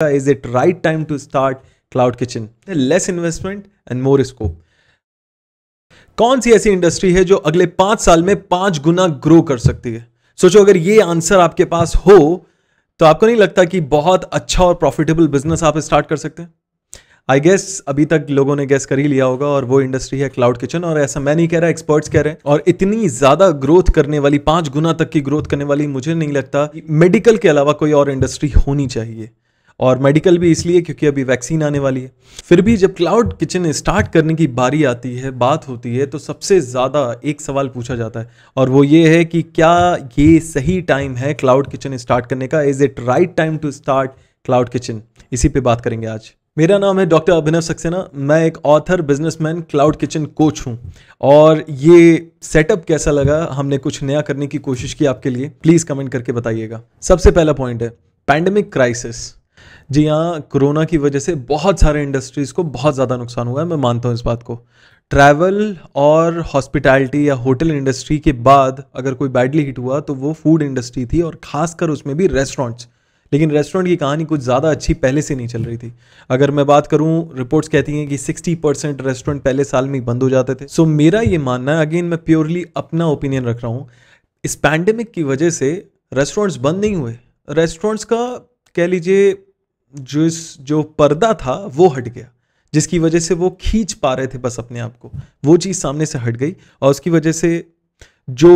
Is it right time to start cloud kitchen? Less investment and more scope. कौन सी ऐसी industry है जो अगले 5 साल में 5 गुना ग्रो कर सकती है? सोचो अगर ये आंसर आपके पास हो तो आपको नहीं लगता कि बहुत अच्छा और प्रॉफिटेबल बिजनेस आप स्टार्ट कर सकते हैं? आई गेस अभी तक लोगों ने गेस कर ही लिया होगा और वो इंडस्ट्री है क्लाउड किचन। और ऐसा मैं नहीं कह रहा, एक्सपर्ट्स कह रहे हैं। और इतनी ज्यादा ग्रोथ करने वाली, 5 गुना तक की ग्रोथ करने वाली, मुझे नहीं लगता मेडिकल के अलावा कोई और इंडस्ट्री होनी चाहिए। और मेडिकल भी इसलिए क्योंकि अभी वैक्सीन आने वाली है। फिर भी जब क्लाउड किचन स्टार्ट करने की बारी आती है, बात होती है, तो सबसे ज़्यादा एक सवाल पूछा जाता है और वो ये है कि क्या ये सही टाइम है क्लाउड किचन स्टार्ट करने का? Is it right time to start cloud kitchen? इसी पे बात करेंगे आज। मेरा नाम है डॉक्टर अभिनव सक्सेना। मैं एक author, businessman, cloud kitchen coach हूँ। और ये सेटअप कैसा लगा, हमने कुछ नया करने की कोशिश की आपके लिए, प्लीज़ कमेंट करके बताइएगा। सबसे पहला पॉइंट है पैंडेमिक क्राइसिस। जी हाँ, कोरोना की वजह से बहुत सारे इंडस्ट्रीज़ को बहुत ज़्यादा नुकसान हुआ है, मैं मानता हूँ इस बात को। ट्रैवल और हॉस्पिटैलिटी या होटल इंडस्ट्री के बाद अगर कोई बैडली हिट हुआ तो वो फूड इंडस्ट्री थी, और ख़ासकर उसमें भी रेस्टोरेंट्स। लेकिन रेस्टोरेंट की कहानी कुछ ज़्यादा अच्छी पहले से नहीं चल रही थी। अगर मैं बात करूँ, रिपोर्ट्स कहती हैं कि 60% रेस्टोरेंट पहले साल में ही बंद हो जाते थे। सो मेरा ये मानना है, अगेन मैं प्योरली अपना ओपिनियन रख रहा हूँ, इस पैंडेमिक की वजह से रेस्टोरेंट्स बंद नहीं हुए। रेस्टोरेंट्स का कह लीजिए जो पर्दा था वो हट गया, जिसकी वजह से वो खींच पा रहे थे बस अपने आप को, वो चीज़ सामने से हट गई। और उसकी वजह से जो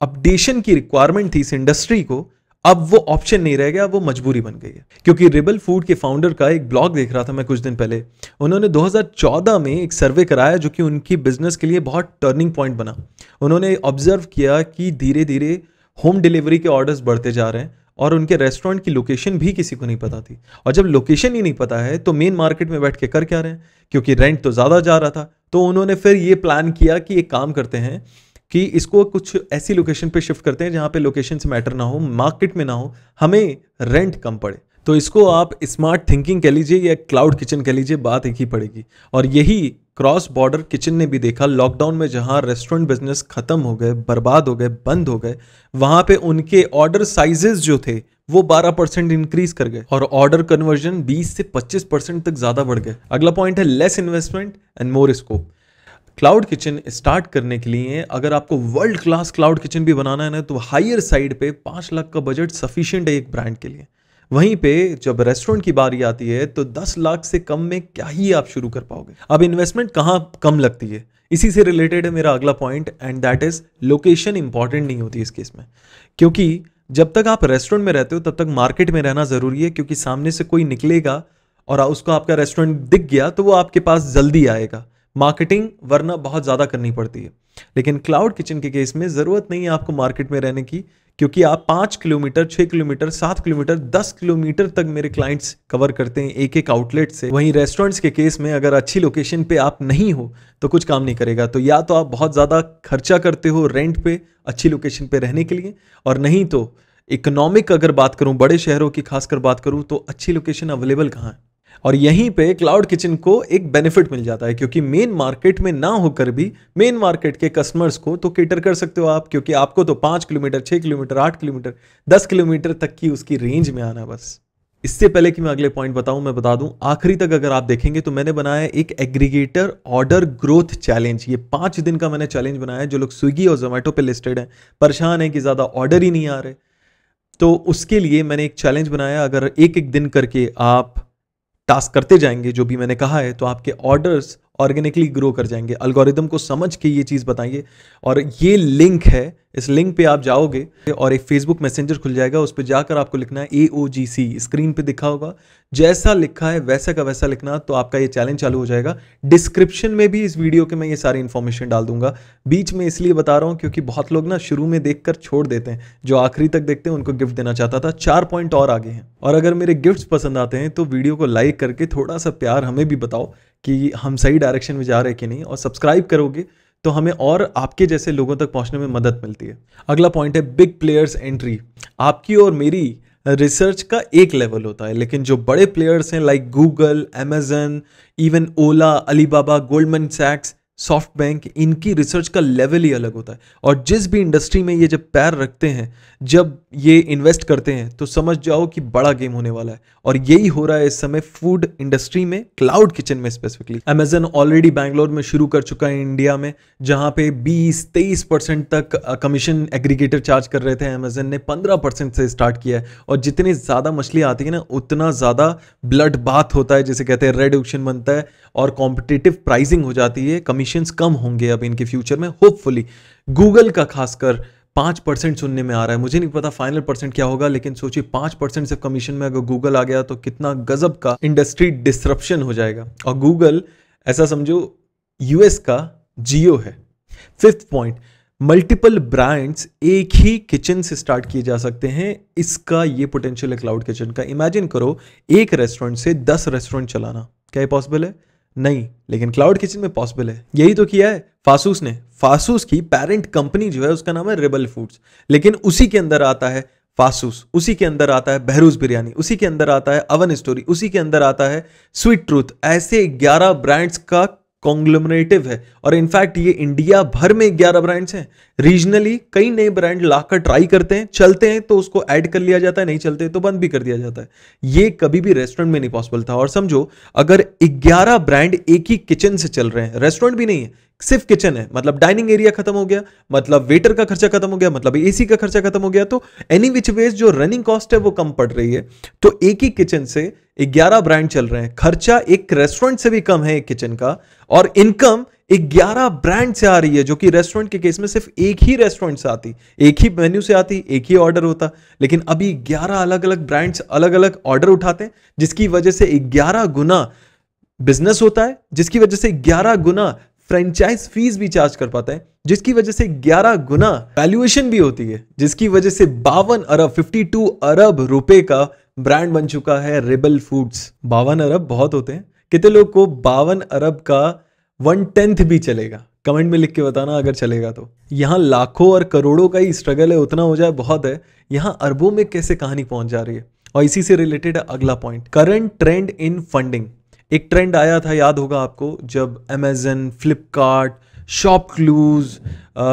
अपडेशन की रिक्वायरमेंट थी इस इंडस्ट्री को, अब वो ऑप्शन नहीं रह गया, वो मजबूरी बन गई है। क्योंकि रिबल फूड के फाउंडर का एक ब्लॉग देख रहा था मैं कुछ दिन पहले। उन्होंने 2014 में एक सर्वे कराया जो कि उनकी बिजनेस के लिए बहुत टर्निंग पॉइंट बना। उन्होंने ऑब्जर्व किया कि धीरे धीरे होम डिलीवरी के ऑर्डर्स बढ़ते जा रहे हैं और उनके रेस्टोरेंट की लोकेशन भी किसी को नहीं पता थी। और जब लोकेशन ही नहीं पता है तो मेन मार्केट में बैठ के कर क्या रहे हैं, क्योंकि रेंट तो ज़्यादा जा रहा था। तो उन्होंने फिर ये प्लान किया कि एक काम करते हैं कि इसको कुछ ऐसी लोकेशन पे शिफ्ट करते हैं जहाँ पे लोकेशन से मैटर ना हो, मार्केट में ना हो, हमें रेंट कम पड़े। तो इसको आप स्मार्ट थिंकिंग कह लीजिए या क्लाउड किचन कह लीजिए, बात एक ही पड़ेगी। और यही क्रॉस बॉर्डर किचन ने भी देखा लॉकडाउन में, जहां रेस्टोरेंट बिजनेस खत्म हो गए, बर्बाद हो गए, बंद हो गए, वहां पे उनके ऑर्डर साइजेस जो थे वो 12% इंक्रीज कर गए और ऑर्डर कन्वर्जन 20 से 25% तक ज्यादा बढ़ गए। अगला पॉइंट है less investment and more scope. Cloud kitchen start करने के लिए अगर आपको वर्ल्ड क्लास क्लाउड किचन भी बनाना है ना, तो हायर साइड पे 5 लाख का बजट सफिशिएंट है एक ब्रांड के लिए। वहीं पे जब रेस्टोरेंट की बारी आती है तो 10 लाख से कम में क्या ही आप शुरू कर पाओगे। अब इन्वेस्टमेंट कहाँ कम लगती है, इसी से रिलेटेड है मेरा अगला point, and that is location important नहीं होती इस केस में। क्योंकि जब तक आप रेस्टोरेंट में रहते हो तब तक मार्केट में रहना जरूरी है, क्योंकि सामने से कोई निकलेगा और उसको आपका रेस्टोरेंट दिख गया तो वो आपके पास जल्दी आएगा। मार्केटिंग वरना बहुत ज़्यादा करनी पड़ती है। लेकिन क्लाउड किचन के केस में ज़रूरत नहीं है आपको मार्केट में रहने की, क्योंकि आप 5 किलोमीटर, 6 किलोमीटर, 7 किलोमीटर, 10 किलोमीटर तक मेरे क्लाइंट्स कवर करते हैं एक एक आउटलेट से। वहीं रेस्टोरेंट्स के केस में अगर अच्छी लोकेशन पे आप नहीं हो तो कुछ काम नहीं करेगा। तो या तो आप बहुत ज़्यादा खर्चा करते हो रेंट पे अच्छी लोकेशन पे रहने के लिए, और नहीं तो इकोनॉमिक अगर बात करूँ, बड़े शहरों की खासकर बात करूँ, तो अच्छी लोकेशन अवेलेबल कहाँ है। और यहीं पे क्लाउड किचन को एक बेनिफिट मिल जाता है, क्योंकि मेन मार्केट में ना होकर भी मेन मार्केट के कस्टमर्स को तो केटर कर सकते हो आप, क्योंकि आपको तो 5 किलोमीटर, 6 किलोमीटर, 8 किलोमीटर, 10 किलोमीटर तक की उसकी रेंज में आना बस। इससे पहले कि मैं अगले पॉइंट बताऊं, मैं बता दूं आखिरी तक अगर आप देखेंगे तो मैंने बनाया एक एग्रीगेटर ऑर्डर ग्रोथ चैलेंज। ये 5 दिन का मैंने चैलेंज बनाया है। जो लोग स्विगी और जोमेटो पे लिस्टेड हैं, परेशान है कि ज़्यादा ऑर्डर ही नहीं आ रहे, तो उसके लिए मैंने एक चैलेंज बनाया। अगर एक एक दिन करके आप टास्क करते जाएंगे जो भी मैंने कहा है, तो आपके ऑर्डर्स ऑर्गेनिकली ग्रो कर जाएंगे। एल्गोरिदम को समझ के ये चीज़ बताइए। और ये लिंक है, इस लिंक पे आप जाओगे और एक फेसबुक मैसेंजर खुल जाएगा, उस पर जाकर आपको लिखना है AOGC, स्क्रीन पे दिखा होगा, जैसा लिखा है वैसा का वैसा लिखना, तो आपका ये चैलेंज चालू हो जाएगा। डिस्क्रिप्शन में भी इस वीडियो के मैं ये सारी इन्फॉर्मेशन डाल दूंगा। बीच में इसलिए बता रहा हूँ क्योंकि बहुत लोग ना शुरू में देखकर छोड़ देते हैं, जो आखिरी तक देखते हैं उनको गिफ्ट देना चाहता था। 4 पॉइंट और आगे हैं। और अगर मेरे गिफ्ट्स पसंद आते हैं तो वीडियो को लाइक करके थोड़ा सा प्यार हमें भी बताओ कि हम सही डायरेक्शन में जा रहे हैं कि नहीं, और सब्सक्राइब करोगे तो हमें और आपके जैसे लोगों तक पहुंचने में मदद मिलती है। अगला पॉइंट है बिग प्लेयर्स एंट्री। आपकी और मेरी रिसर्च का एक लेवल होता है, लेकिन जो बड़े प्लेयर्स हैं लाइक गूगल, अमेजन, इवन ओला, अलीबाबा, गोल्डमैन सैक्स, सॉफ्ट बैंक, इनकी रिसर्च का लेवल ही अलग होता है। और जिस भी इंडस्ट्री में ये जब पैर रखते हैं, जब ये इन्वेस्ट करते हैं, तो समझ जाओ कि बड़ा गेम होने वाला है। और यही हो रहा है इस समय फूड इंडस्ट्री में, क्लाउड किचन में स्पेसिफिकली। अमेजन ऑलरेडी बैंगलोर में शुरू कर चुका है इंडिया में, जहां पे 20-23% तक कमीशन एग्रीगेटर चार्ज कर रहे थे, अमेजन ने 15% से स्टार्ट किया है। और जितनी ज़्यादा मछली आती है ना, उतना ज़्यादा ब्लड बाथ होता है, जिसे कहते हैं रेड ओशन बनता है, और कॉम्पिटिटिव प्राइसिंग हो जाती है। कमीशंस कम होंगे अब इनके फ्यूचर में होपफुली। गूगल का खासकर 5% सुनने में आ रहा है, मुझे नहीं पता फाइनल परसेंट क्या होगा, लेकिन सोचिए 5% से कमीशन में अगर गूगल आ गया तो कितना गजब का इंडस्ट्री डिसरप्शन हो जाएगा। और गूगल ऐसा समझो यूएस का जियो है। फिफ्थ पॉइंट, मल्टीपल ब्रांड्स एक ही किचन से स्टार्ट किए जा सकते हैं। इसका ये पोटेंशियल है क्लाउड किचन का। इमेजिन करो एक रेस्टोरेंट से 10 रेस्टोरेंट चलाना, क्या ये पॉसिबल है? नहीं, लेकिन क्लाउड किचन में पॉसिबल है। यही तो किया है फासूस ने। फासूस की पेरेंट कंपनी जो है उसका नाम है रेबल फूड्स, लेकिन उसी के अंदर आता है फासूस, उसी के अंदर आता है बहरूज बिरयानी, उसी के अंदर आता है अवन स्टोरी, उसी के अंदर आता है स्वीट ट्रूथ। ऐसे 11 ब्रांड्स का कॉन्ग्लोमरेटिव है। और इनफैक्ट ये इंडिया भर में 11 ब्रांड्स हैं। रीजनली कई नए ब्रांड लाकर ट्राई करते हैं, चलते हैं तो उसको ऐड कर लिया जाता है, नहीं चलते तो बंद भी कर दिया जाता है। ये कभी भी रेस्टोरेंट में नहीं पॉसिबल था। और समझो अगर 11 ब्रांड एक ही किचन से चल रहे हैं, रेस्टोरेंट भी नहीं है, सिर्फ किचन है, मतलब डाइनिंग एरिया खत्म हो गया, मतलब वेटर का खर्चा खत्म हो गया, मतलब एसी का खर्चा खत्म हो गया, तो एनी विच वेज जो रनिंग कॉस्ट है वो कम पड़ रही है। तो एक ही किचन से 11 ब्रांड चल रहे हैं, खर्चा एक रेस्टोरेंट से भी कम है एक किचन का, और इनकम 11 ब्रांड से आ रही है, जो कि रेस्टोरेंट के केस में सिर्फ एक ही रेस्टोरेंट से आती, एक ही मेन्यू से आती, एक ही ऑर्डर होता। लेकिन अभी 11 अलग अलग ब्रांड्स अलग अलग ऑर्डर उठाते हैं, जिसकी वजह से 11 गुना बिजनेस होता है, जिसकी वजह से 11 गुना फ्रेंचाइज फीस भी चार्ज कर पाता है, जिसकी वजह से 11 गुना वैल्यूएशन भी होती है, जिसकी वजह से 52 अरब रुपए का ब्रांड बन चुका है रेबल फूड्स। 52 अरब बहुत होते हैं। कितने लोग को 52 अरब का 1/10 भी चलेगा? कमेंट में लिख के बताना अगर चलेगा तो। यहां लाखों और करोड़ों का ही स्ट्रगल है, उतना हो जाए बहुत है। यहां अरबों में कैसे कहानी पहुंच जा रही है। और इसी से रिलेटेड है अगला पॉइंट, करंट ट्रेंड इन फंडिंग। एक ट्रेंड आया था, याद होगा आपको, जब Amazon, Flipkart, ShopClues,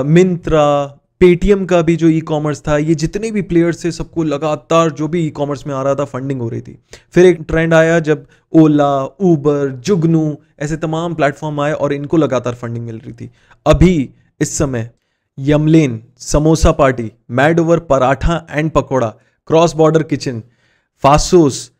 Myntra, Paytm का भी जो ई कॉमर्स था, ये जितने भी प्लेयर्स थे सबको लगातार जो भी ई कॉमर्स में आ रहा था फंडिंग हो रही थी। फिर एक ट्रेंड आया जब ओला, उबर, जुगनू ऐसे तमाम प्लेटफॉर्म आए और इनको लगातार फंडिंग मिल रही थी। अभी इस समय यमलेन, samosa party, mad over paratha and pakoda, cross border kitchen, Faasos,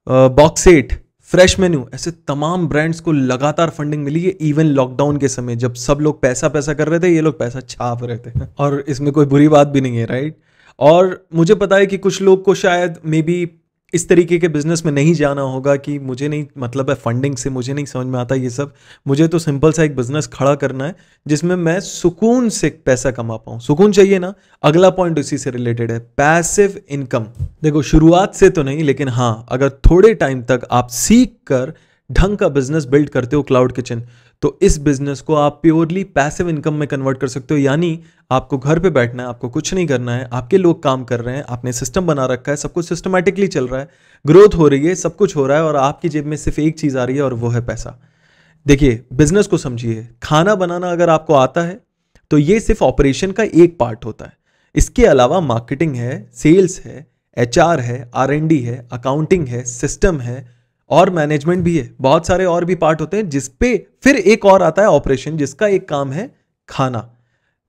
boxset, fresh menu, ऐसे तमाम ब्रांड्स को लगातार फंडिंग मिली है। इवन लॉकडाउन के समय जब सब लोग पैसा कर रहे थे, ये लोग पैसा छाप रहे थे। और इसमें कोई बुरी बात भी नहीं है, राइट। और मुझे पता है कि कुछ लोग को शायद मे बी इस तरीके के बिजनेस में नहीं जाना होगा कि मुझे नहीं मतलब है फंडिंग से, मुझे नहीं समझ में आता ये सब। मुझे तो सिंपल सा एक बिजनेस खड़ा करना है जिसमें मैं सुकून से पैसा कमा पाऊँ। सुकून चाहिए ना, अगला पॉइंट उसी से रिलेटेड है, पैसिव इनकम। देखो शुरुआत से तो नहीं, लेकिन हाँ अगर थोड़े टाइम तक आप सीख कर ढंग का बिजनेस बिल्ड करते हो क्लाउड किचन, तो इस बिजनेस को आप प्योरली पैसिव इनकम में कन्वर्ट कर सकते हो। यानी आपको घर पे बैठना है, आपको कुछ नहीं करना है, आपके लोग काम कर रहे हैं, आपने सिस्टम बना रखा है, सब कुछ सिस्टमैटिकली चल रहा है, ग्रोथ हो रही है, सब कुछ हो रहा है, और आपकी जेब में सिर्फ एक चीज आ रही है और वो है पैसा। देखिए बिजनेस को समझिए, खाना बनाना अगर आपको आता है तो ये सिर्फ ऑपरेशन का एक पार्ट होता है। इसके अलावा मार्केटिंग है, सेल्स है, HR है, R&D है, अकाउंटिंग है, सिस्टम है और मैनेजमेंट भी है। बहुत सारे और भी पार्ट होते हैं जिसपे फिर एक और आता है ऑपरेशन, जिसका एक काम है खाना।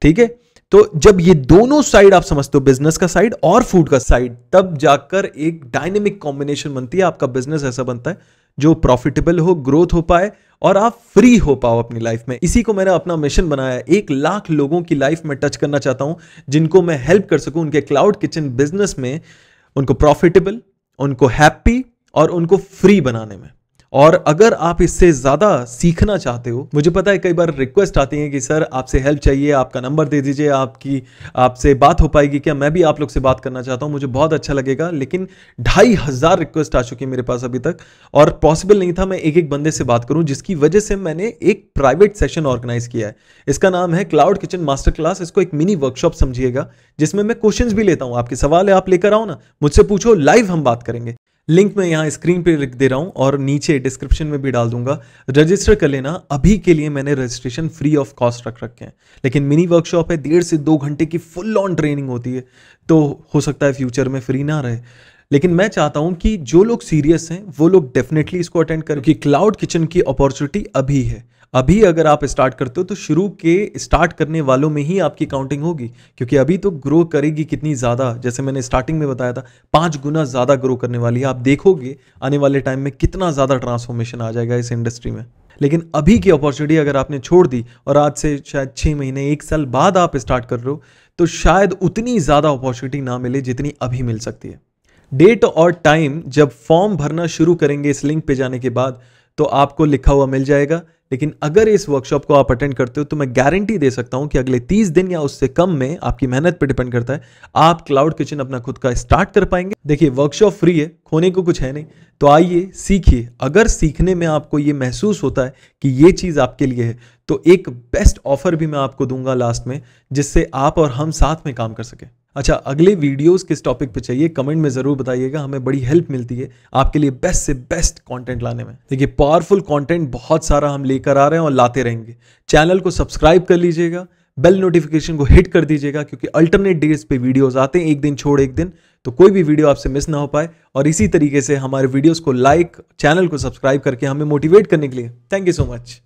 ठीक है, तो जब ये दोनों साइड आप समझते हो, बिजनेस का साइड और फूड का साइड, तब जाकर एक डायनेमिक कॉम्बिनेशन बनती है। आपका बिजनेस ऐसा बनता है जो प्रॉफिटेबल हो, ग्रोथ हो पाए और आप फ्री हो पाओ अपनी लाइफ में। इसी को मैंने अपना मिशन बनाया है। 1 लाख लोगों की लाइफ में टच करना चाहता हूं, जिनको मैं हेल्प कर सकूं उनके क्लाउड किचन बिजनेस में, उनको प्रॉफिटेबल, उनको हैप्पी और उनको फ्री बनाने में। और अगर आप इससे ज्यादा सीखना चाहते हो, मुझे पता है कई बार रिक्वेस्ट आती है कि सर आपसे हेल्प चाहिए, आपका नंबर दे दीजिए, आपसे बात हो पाएगी क्या? मैं भी आप लोग से बात करना चाहता हूं, मुझे बहुत अच्छा लगेगा। लेकिन 2500 रिक्वेस्ट आ चुकी है मेरे पास अभी तक, और पॉसिबल नहीं था मैं एक एक बंदे से बात करूं, जिसकी वजह से मैंने एक प्राइवेट सेशन ऑर्गेनाइज किया है। इसका नाम है क्लाउड किचन मास्टर क्लास। इसको एक मिनी वर्कशॉप समझिएगा, जिसमें मैं क्वेश्चंस भी लेता हूं। आपके सवाल है, आप लेकर आओ ना, मुझसे पूछो, लाइव हम बात करेंगे। लिंक मैं यहाँ स्क्रीन पे लिख दे रहा हूँ और नीचे डिस्क्रिप्शन में भी डाल दूंगा। रजिस्टर कर लेना। अभी के लिए मैंने रजिस्ट्रेशन फ्री ऑफ कॉस्ट रख रखे हैं, लेकिन मिनी वर्कशॉप है, 1.5 से 2 घंटे की फुल ऑन ट्रेनिंग होती है, तो हो सकता है फ्यूचर में फ्री ना रहे। लेकिन मैं चाहता हूं कि जो लोग सीरियस हैं वो लोग डेफिनेटली इसको अटेंड करें, क्योंकि क्लाउड किचन की अपॉर्चुनिटी अभी है। अभी अगर आप स्टार्ट करते हो तो शुरू के स्टार्ट करने वालों में ही आपकी काउंटिंग होगी, क्योंकि अभी तो ग्रो करेगी कितनी ज़्यादा, जैसे मैंने स्टार्टिंग में बताया था 5 गुना ज़्यादा ग्रो करने वाली है। आप देखोगे आने वाले टाइम में कितना ज़्यादा ट्रांसफॉर्मेशन आ जाएगा इस इंडस्ट्री में। लेकिन अभी की अपॉर्चुनिटी अगर आपने छोड़ दी और आज से शायद 6 महीने 1 साल बाद आप स्टार्ट कर रहे हो, तो शायद उतनी ज़्यादा अपॉर्चुनिटी ना मिले जितनी अभी मिल सकती है। डेट और टाइम जब फॉर्म भरना शुरू करेंगे इस लिंक पे जाने के बाद, तो आपको लिखा हुआ मिल जाएगा। लेकिन अगर इस वर्कशॉप को आप अटेंड करते हो तो मैं गारंटी दे सकता हूं कि अगले 30 दिन या उससे कम में, आपकी मेहनत पे डिपेंड करता है, आप क्लाउड किचन अपना खुद का स्टार्ट कर पाएंगे। देखिए वर्कशॉप फ्री है, खोने को कुछ है नहीं, तो आइए सीखिए। अगर सीखने में आपको ये महसूस होता है कि ये चीज़ आपके लिए है, तो एक बेस्ट ऑफर भी मैं आपको दूंगा लास्ट में, जिससे आप और हम साथ में काम कर सकें। अच्छा, अगले वीडियोस किस टॉपिक पे चाहिए कमेंट में ज़रूर बताइएगा, हमें बड़ी हेल्प मिलती है आपके लिए बेस्ट से बेस्ट कंटेंट लाने में। देखिए पावरफुल कंटेंट बहुत सारा हम लेकर आ रहे हैं और लाते रहेंगे। चैनल को सब्सक्राइब कर लीजिएगा, बेल नोटिफिकेशन को हिट कर दीजिएगा, क्योंकि अल्टरनेट डेज पे वीडियोस आते हैं, एक दिन छोड़ एक दिन, तो कोई भी वीडियो आपसे मिस ना हो पाए। और इसी तरीके से हमारे वीडियोस को लाइक, चैनल को सब्सक्राइब करके हमें मोटिवेट करने के लिए थैंक यू सो मच।